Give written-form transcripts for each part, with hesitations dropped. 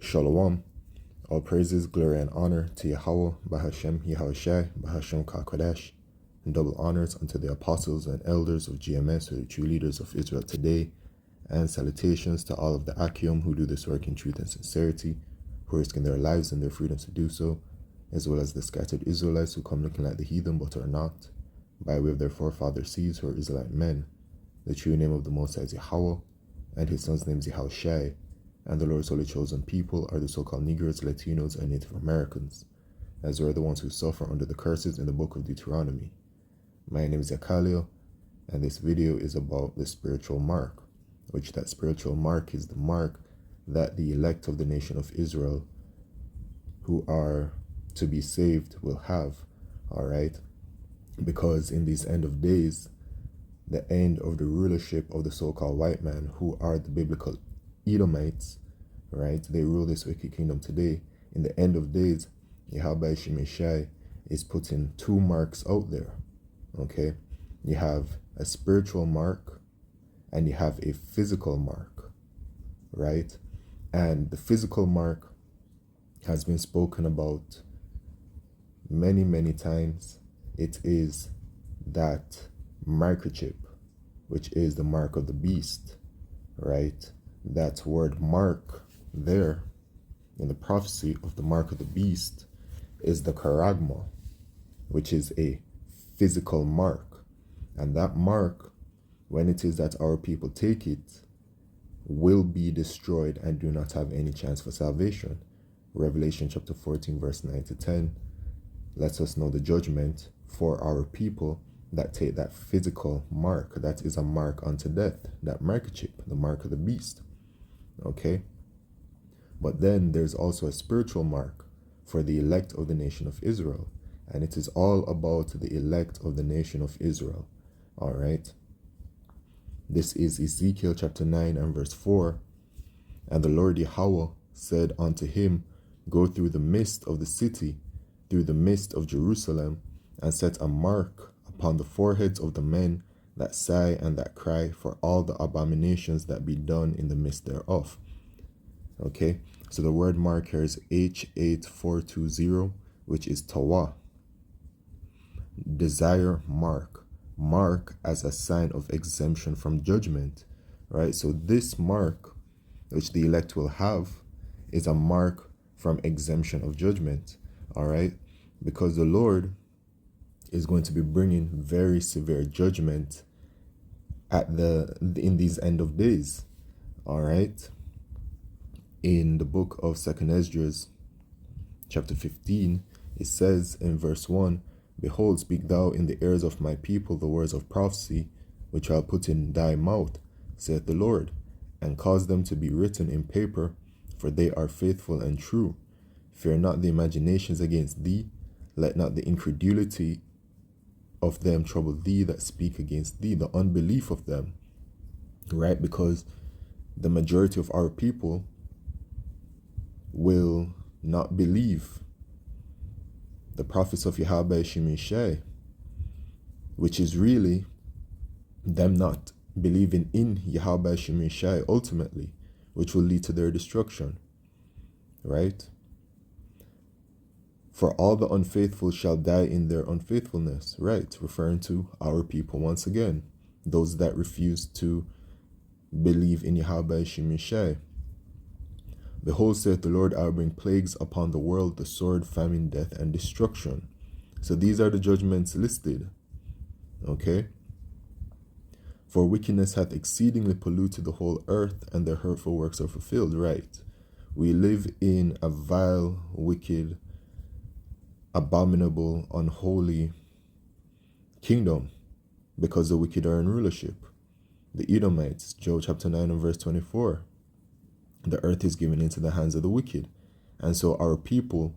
Shalom. All praises, glory, and honor to Yahweh, Bahashem, Yahushai, Bahashem Kakodesh, and double honors unto the apostles and elders of GMS, who are the true leaders of Israel today, and salutations to all of the Akim who do this work in truth and sincerity, who are risking their lives and their freedoms to do so, as well as the scattered Israelites who come looking like the heathen but are not, by way of their forefathers' seeds who are Israelite men. The true name of the Most High is Yahweh, and his son's name is Yahushai, and the Lord's holy chosen people are the so-called Negroes, Latinos, and Native Americans, as are the ones who suffer under the curses in the book of Deuteronomy. My name is Yakalio, and this video is about the spiritual mark, which that spiritual mark is the mark that the elect of the nation of Israel who are to be saved will have, all right? Because in these end of days, the end of the rulership of the so-called white man, who are the biblical Edomites, right? They rule this wicked kingdom today. In the end of days, Yahweh Shemeshai is putting two marks out there, okay? You have a spiritual mark and you have a physical mark, right? And the physical mark has been spoken about many, many times. It is that microchip, which is the mark of the beast, right? That word mark there in the prophecy of the mark of the beast is the charagma, which is a physical mark. And that mark, when it is that our people take it, will be destroyed and do not have any chance for salvation. Revelation chapter 14 verse 9 to 10 lets us know the judgment for our people that take that physical mark. That is a mark unto death, that microchip, the mark of the beast. Okay? But then there's also a spiritual mark for the elect of the nation of Israel. And it is all about the elect of the nation of Israel. All right? This is Ezekiel chapter 9 and verse 4. And the Lord Yahweh said unto him, Go through the midst of the city, through the midst of Jerusalem, and set a mark upon the foreheads of the men that sigh and that cry for all the abominations that be done in the midst thereof. Okay, so the word mark here is H8420, which is Tawa. Desire mark. Mark as a sign of exemption from judgment, right? So this mark, which the elect will have, is a mark from exemption of judgment, all right? Because the Lord is going to be bringing very severe judgment in these end of days, all right? In the book of 2nd Esdras, chapter 15, it says in verse 1, Behold, speak thou in the ears of my people the words of prophecy, which I'll put in thy mouth, saith the Lord, and cause them to be written in paper, for they are faithful and true. Fear not the imaginations against thee, let not the incredulity of them trouble thee that speak against thee, the unbelief of them, right? Because the majority of our people will not believe the prophets of Yahweh Shemeshai, which is really them not believing in Yahweh Shemeshai ultimately, which will lead to their destruction, right? For all the unfaithful shall die in their unfaithfulness, right? Referring to our people once again, those that refuse to believe in Yahweh Shemeshai. Behold, saith the Lord, I will bring plagues upon the world, the sword, famine, death, and destruction. So these are the judgments listed, okay? For wickedness hath exceedingly polluted the whole earth, and their hurtful works are fulfilled, right? We live in a vile, wicked, abominable, unholy kingdom because the wicked are in rulership. The Edomites, Job chapter 9 and verse 24. The earth is given into the hands of the wicked. And so our people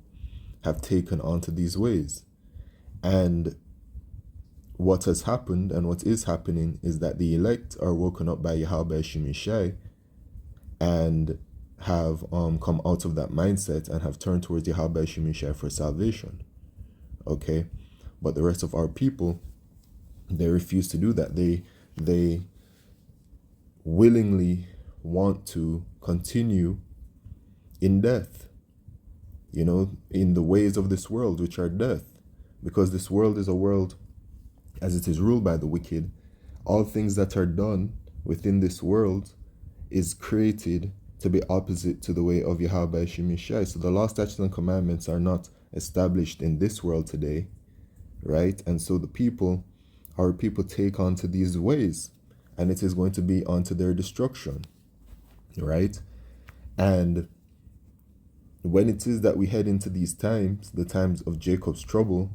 have taken on to these ways. And what has happened and what is happening is that the elect are woken up by Yahweh Shemeshai and have come out of that mindset and have turned towards Yahweh Shemeshai for salvation. Okay? But the rest of our people, they refuse to do that. They willingly want to continue in death, in the ways of this world, which are death. Because this world is a world, as it is ruled by the wicked, all things that are done within this world is created to be opposite to the way of Yahweh Shemishai. So the law, statutes, and commandments are not established in this world today, right? And so our people take on to these ways, and it is going to be unto their destruction, right? And when it is that we head into these times, the times of Jacob's trouble,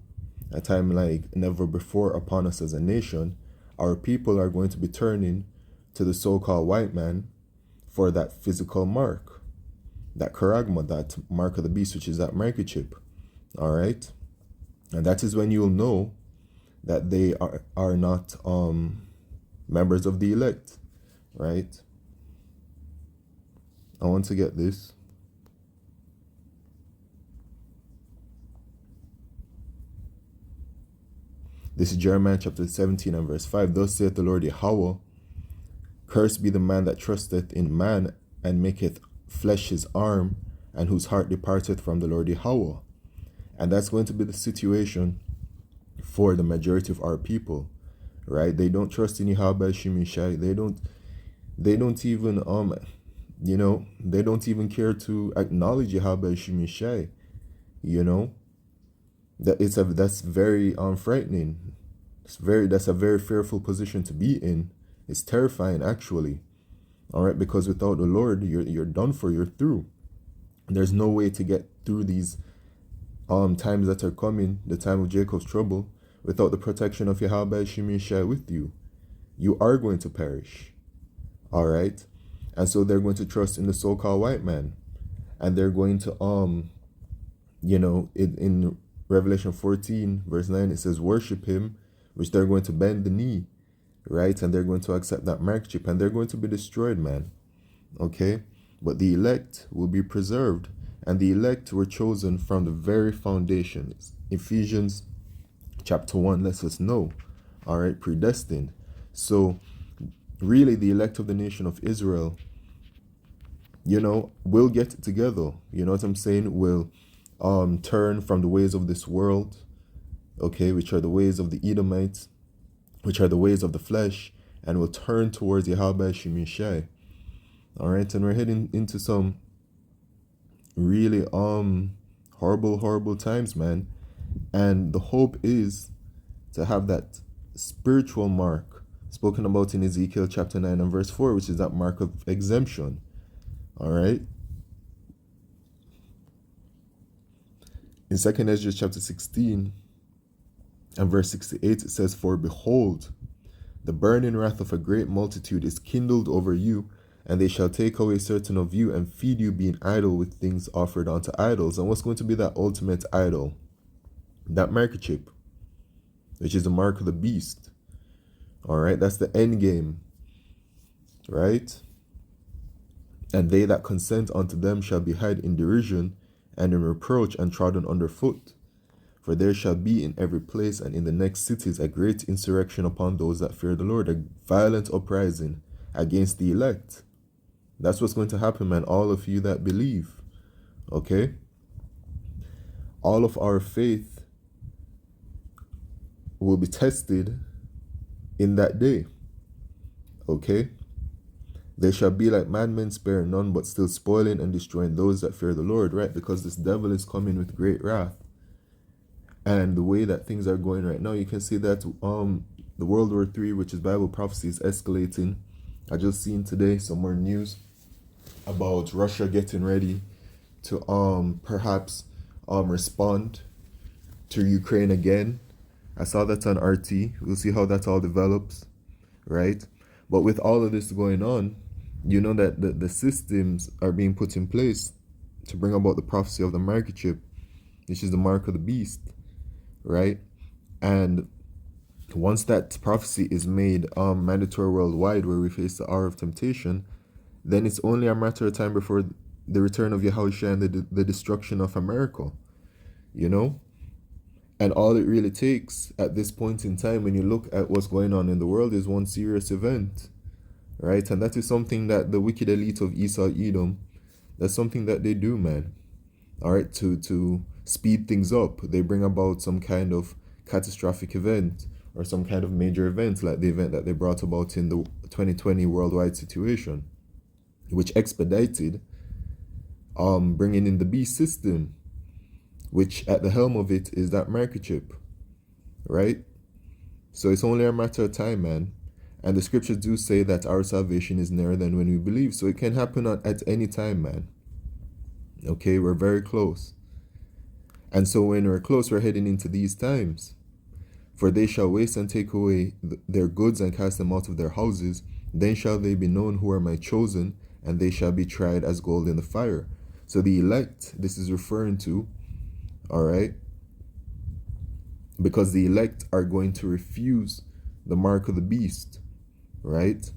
a time like never before upon us as a nation, our people are going to be turning to the so-called white man for that physical mark, that charagma, that mark of the beast, which is that microchip. All right. And that is when you'll know that they are not members of the elect, right? I want to get this. This is Jeremiah chapter 17 and verse 5. Thus saith the Lord Yahweh, cursed be the man that trusteth in man, and maketh flesh his arm, and whose heart departeth from the Lord Yahweh. And that's going to be the situation for the majority of our people, right? They don't trust in Yahweh Shemishai. They don't even they don't even care to acknowledge Yahweh Shemishai. That's very frightening. That's a very fearful position to be in. It's terrifying, actually. All right, because without the Lord, you're done for. You're through. There's no way to get through these times that are coming, the time of Jacob's trouble, without the protection of Yahweh Shemishai with you. You are going to perish. All right, and so they're going to trust in the so-called white man, and they're going to in Revelation 14 verse 9 it says worship him, which they're going to bend the knee, right? And they're going to accept that mark chip, and they're going to be destroyed, man. Okay, but the elect will be preserved, and the elect were chosen from the very foundations. Ephesians chapter 1 lets us know, all right, predestined. So really, the elect of the nation of Israel, will get it together. You know what I'm saying? Will turn from the ways of this world, okay, which are the ways of the Edomites, which are the ways of the flesh, and will turn towards Yahweh Shemishai. All right, and we're heading into some really horrible times, man. And the hope is to have that spiritual mark spoken about in Ezekiel chapter 9 and verse 4, which is that mark of exemption. All right. In 2 Ezra chapter 16 and verse 68, it says, for behold, the burning wrath of a great multitude is kindled over you, and they shall take away certain of you and feed you, being idle with things offered unto idols. And what's going to be that ultimate idol? That microchip, which is the mark of the beast. All right, that's the end game, right? And they that consent unto them shall be hid in derision and in reproach and trodden under foot. For there shall be in every place and in the next cities a great insurrection upon those that fear the Lord, a violent uprising against the elect. That's what's going to happen, man. All of you that believe, okay? All of our faith will be tested in that day, okay? They shall be like madmen, sparing none, but still spoiling and destroying those that fear the Lord, right? Because this devil is coming with great wrath. And the way that things are going right now, you can see that the World War III, which is Bible prophecy, is escalating. I just seen today some more news about Russia getting ready to perhaps respond to Ukraine again. I saw that on RT. We'll see how that all develops, right? But with all of this going on, you know that the systems are being put in place to bring about the prophecy of the microchip, which is the mark of the beast, right? And once that prophecy is made mandatory worldwide, where we face the hour of temptation, then it's only a matter of time before the return of Yahushua and the destruction of America, And all it really takes at this point in time, when you look at what's going on in the world, is one serious event, right? And that is something that the wicked elite of Esau, Edom, That's something that they do, man. All right, to speed things up. They bring about some kind of catastrophic event or some kind of major event, like the event that they brought about in the 2020 worldwide situation, which expedited bringing in the beast system, which at the helm of it is that microchip, right? So it's only a matter of time, man. And the scriptures do say that our salvation is nearer than when we believe. So it can happen at any time, man. Okay, we're very close. And so when we're close, we're heading into these times. For they shall waste and take away their goods and cast them out of their houses. Then shall they be known who are my chosen, and they shall be tried as gold in the fire. So the elect, this is referring to, all right, because the elect are going to refuse the mark of the beast, right?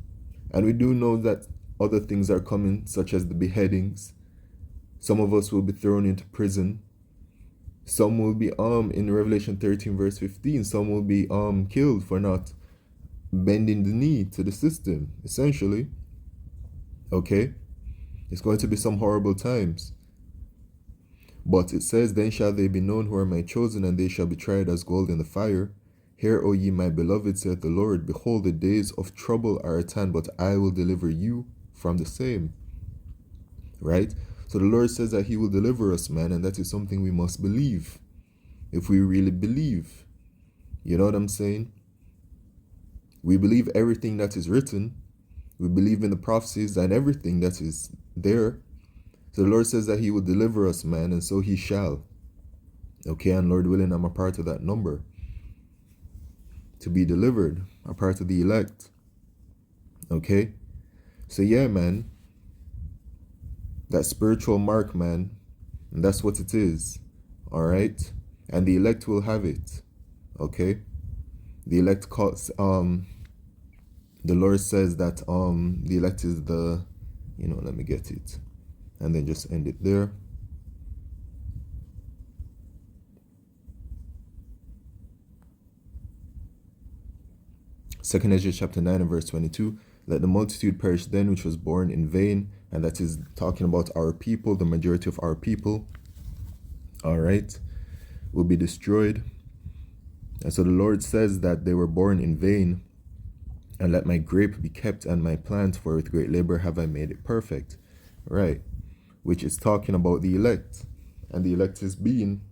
And we do know that other things are coming, such as the beheadings. Some of us will be thrown into prison. Some will be in Revelation 13 verse 15, some will be killed for not bending the knee to the system, essentially. Okay? It's going to be some horrible times. But it says, then shall they be known who are my chosen, and they shall be tried as gold in the fire. Hear, O ye my beloved, saith the Lord, behold, the days of trouble are at hand, but I will deliver you from the same. Right? So the Lord says that he will deliver us, man, and that is something we must believe. If we really believe. You know what I'm saying? We believe everything that is written. We believe in the prophecies and everything that is there. So the Lord says that he will deliver us, man, and so he shall. Okay, and Lord willing, I'm a part of that number. To be delivered, a part of the elect. Okay? So yeah, man. That spiritual mark, man. And that's what it is. Alright? And the elect will have it. Okay? The elect calls, the Lord says that the elect is the, let me get it. And then just end it there. Second Ezra chapter 9 and verse 22. Let the multitude perish then which was born in vain. And that is talking about our people, the majority of our people. Alright. Will be destroyed. And so the Lord says that they were born in vain. And let my grape be kept and my plant, for with great labor have I made it perfect. Right. Which is talking about the elect. And the elect is being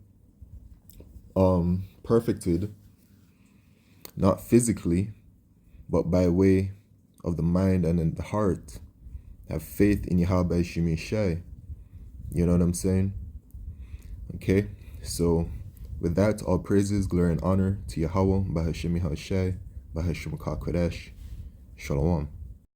perfected, not physically, but by way of the mind and in the heart. Have faith in Yahweh Shemishai. You know what I'm saying? Okay, so with that, all praises, glory, and honor to Yahweh, Bahashemi Hashai, Bahashemka Kodesh. Shalom.